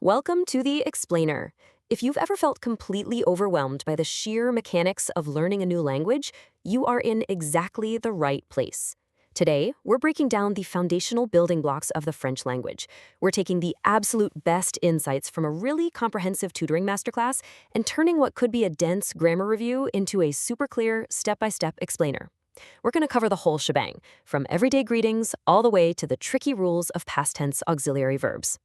Welcome to the Explainer. If you've ever felt completely overwhelmed by the sheer mechanics of learning a new language, you are in exactly the right place. Today, we're breaking down the foundational building blocks of the French language. We're taking the absolute best insights from a really comprehensive tutoring masterclass and turning what could be a dense grammar review into a super clear, step-by-step explainer. We're going to cover the whole shebang, from everyday greetings all the way to the tricky rules of past tense auxiliary verbs.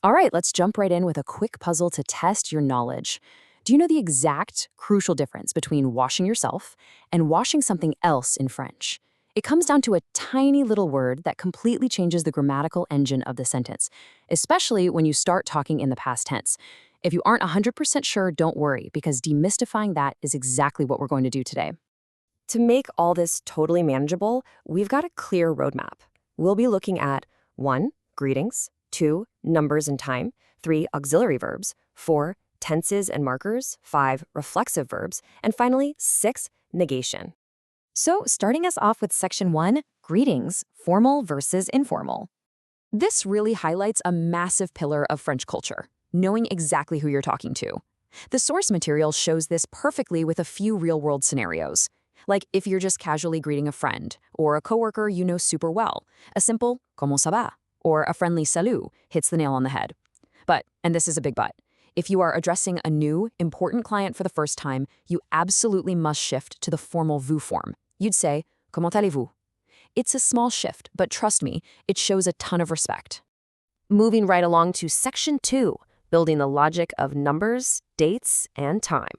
All right, let's jump right in with a quick puzzle to test your knowledge. Do you know the exact crucial difference between washing yourself and washing something else in French? It comes down to a tiny little word that completely changes the grammatical engine of the sentence, especially when you start talking in the past tense. If you aren't 100% sure, don't worry, because demystifying that is exactly what we're going to do today. To make all this totally manageable, we've got a clear roadmap. We'll be looking at 1. Greetings, 2. Numbers and time, 3. Auxiliary verbs, 4. Tenses and markers, 5. Reflexive verbs, and finally, 6. Negation. So, starting us off with section 1, greetings, formal versus informal. This really highlights a massive pillar of French culture, knowing exactly who you're talking to. The source material shows this perfectly with a few real-world scenarios. Like if you're just casually greeting a friend, or a coworker you know super well, a simple "Comment ça va?" or a friendly salut hits the nail on the head. But, and this is a big but, if you are addressing a new, important client for the first time, you absolutely must shift to the formal vous form. You'd say, "Comment allez-vous?" It's a small shift, but trust me, it shows a ton of respect. Moving right along to section 2, building the logic of numbers, dates, and time.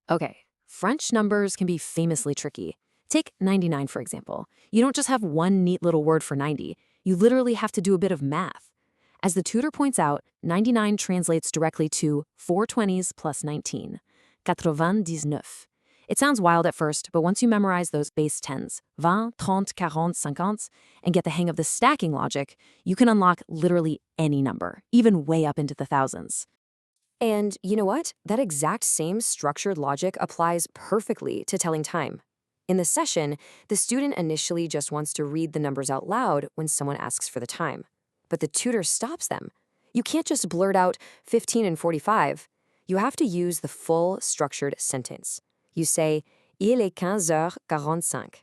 Okay, French numbers can be famously tricky. Take 99, for example. You don't just have one neat little word for 90. You literally have to do a bit of math. As the tutor points out, 99 translates directly to 4 20s plus 19, 99. It sounds wild at first, but once you memorize those base tens, 20, 30, 40, 50, and get the hang of the stacking logic, you can unlock literally any number, even way up into the thousands. And you know what? That exact same structured logic applies perfectly to telling time. In the session, the student initially just wants to read the numbers out loud when someone asks for the time. But the tutor stops them. You can't just blurt out 15 and 45. You have to use the full structured sentence. You say, Il est 15h45.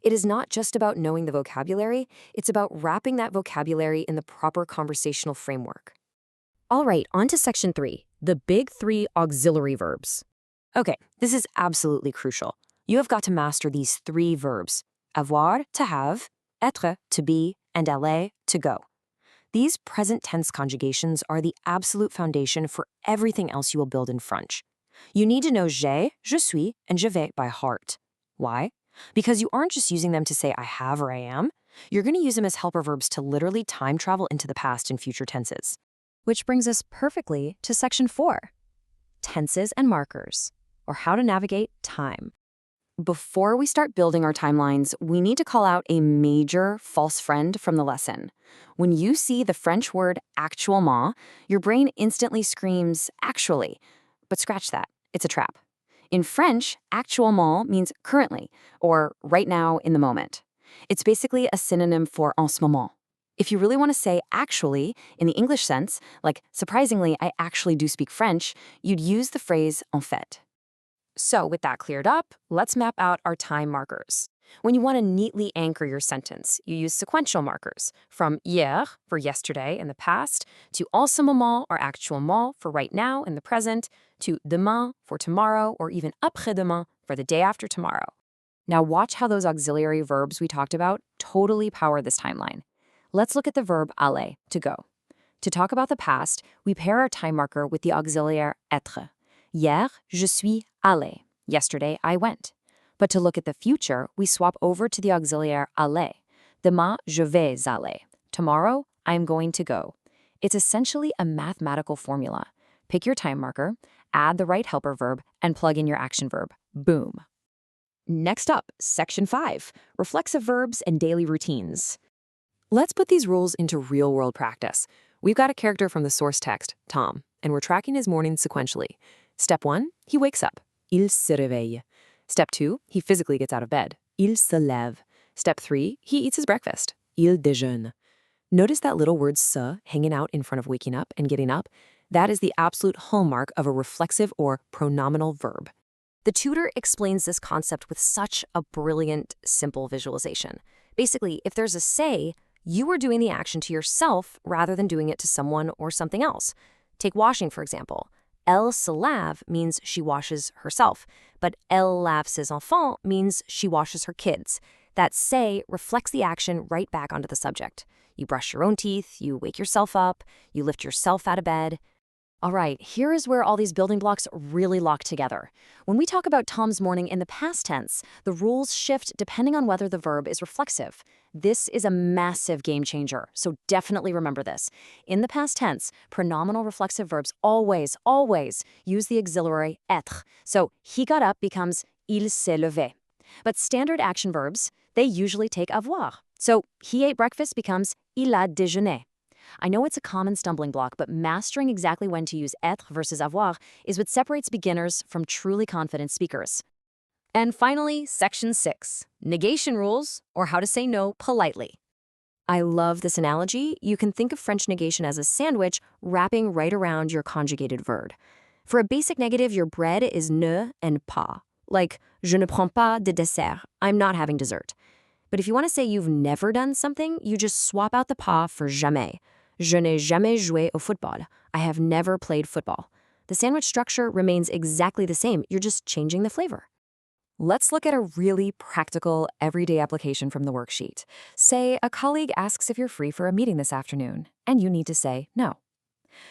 It is not just about knowing the vocabulary, it's about wrapping that vocabulary in the proper conversational framework. All right, on to section 3, the big 3 auxiliary verbs. Okay, this is absolutely crucial. You have got to master these 3 verbs: avoir, to have, être, to be, and aller, to go. These present tense conjugations are the absolute foundation for everything else you will build in French. You need to know j'ai, je suis, and je vais by heart. Why? Because you aren't just using them to say I have or I am. You're going to use them as helper verbs to literally time travel into the past and future tenses. Which brings us perfectly to section 4, tenses and markers, or how to navigate time. Before we start building our timelines, we need to call out a major false friend from the lesson. When you see the French word actuellement, your brain instantly screams actually. But scratch that, it's a trap. In French, actuellement means currently, or right now in the moment. It's basically a synonym for en ce moment. If you really want to say actually in the English sense, like surprisingly, I actually do speak French, you'd use the phrase en fait. So with that cleared up, let's map out our time markers. When you want to neatly anchor your sentence, you use sequential markers, from hier, for yesterday in the past, to en ce moment or actuellement for right now in the present, to demain for tomorrow, or even après-demain for the day after tomorrow. Now watch how those auxiliary verbs we talked about totally power this timeline. Let's look at the verb aller, to go. To talk about the past, we pair our time marker with the auxiliary être. Hier, je suis allé. Yesterday, I went. But to look at the future, we swap over to the auxiliary aller. Demain, je vais aller. Tomorrow, I am going to go. It's essentially a mathematical formula. Pick your time marker, add the right helper verb, and plug in your action verb. Boom. Next up, section 5, reflexive verbs and daily routines. Let's put these rules into real-world practice. We've got a character from the source text, Tom, and we're tracking his mornings sequentially. Step 1, he wakes up. Il se réveille. Step 2, he physically gets out of bed. Il se lève. Step 3, he eats his breakfast. Il déjeune. Notice that little word se hanging out in front of waking up and getting up? That is the absolute hallmark of a reflexive or pronominal verb. The tutor explains this concept with such a brilliant, simple visualization. Basically, if there's a say, you are doing the action to yourself rather than doing it to someone or something else. Take washing, for example. Elle se lave means she washes herself, but elle lave ses enfants means she washes her kids. That say reflects the action right back onto the subject. You brush your own teeth, you wake yourself up, you lift yourself out of bed. All right, here is where all these building blocks really lock together. When we talk about Tom's morning in the past tense, the rules shift depending on whether the verb is reflexive. This is a massive game changer, so definitely remember this. In the past tense, pronominal reflexive verbs always use the auxiliary être. So he got up becomes il s'est levé. But standard action verbs, they usually take avoir. So he ate breakfast becomes il a déjeuné. I know it's a common stumbling block, but mastering exactly when to use être versus avoir is what separates beginners from truly confident speakers. And finally, section 6, negation rules, or how to say no politely. I love this analogy. You can think of French negation as a sandwich wrapping right around your conjugated verb. For a basic negative, your bread is ne and pas. Like, je ne prends pas de dessert. I'm not having dessert. But if you want to say you've never done something, you just swap out the pas for jamais. Je n'ai jamais joué au football. I have never played football. The sandwich structure remains exactly the same. You're just changing the flavor. Let's look at a really practical, everyday application from the worksheet. Say a colleague asks if you're free for a meeting this afternoon, and you need to say no.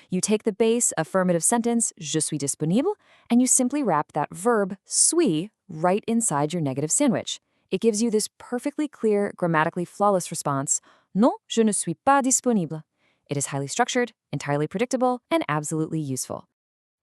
You take the base affirmative sentence, je suis disponible, and you simply wrap that verb, suis, right inside your negative sandwich. It gives you this perfectly clear, grammatically flawless response, non, je ne suis pas disponible. It is highly structured, entirely predictable, and absolutely useful.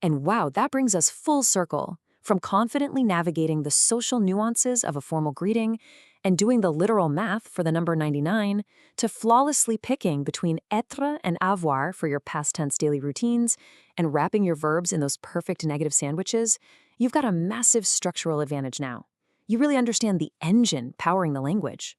And wow, that brings us full circle. From confidently navigating the social nuances of a formal greeting and doing the literal math for the number 99, to flawlessly picking between être and avoir for your past tense daily routines and wrapping your verbs in those perfect negative sandwiches, you've got a massive structural advantage now. You really understand the engine powering the language.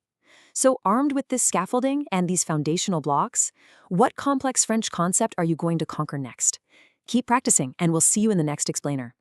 So armed with this scaffolding and these foundational blocks, what complex French concept are you going to conquer next? Keep practicing, and we'll see you in the next explainer.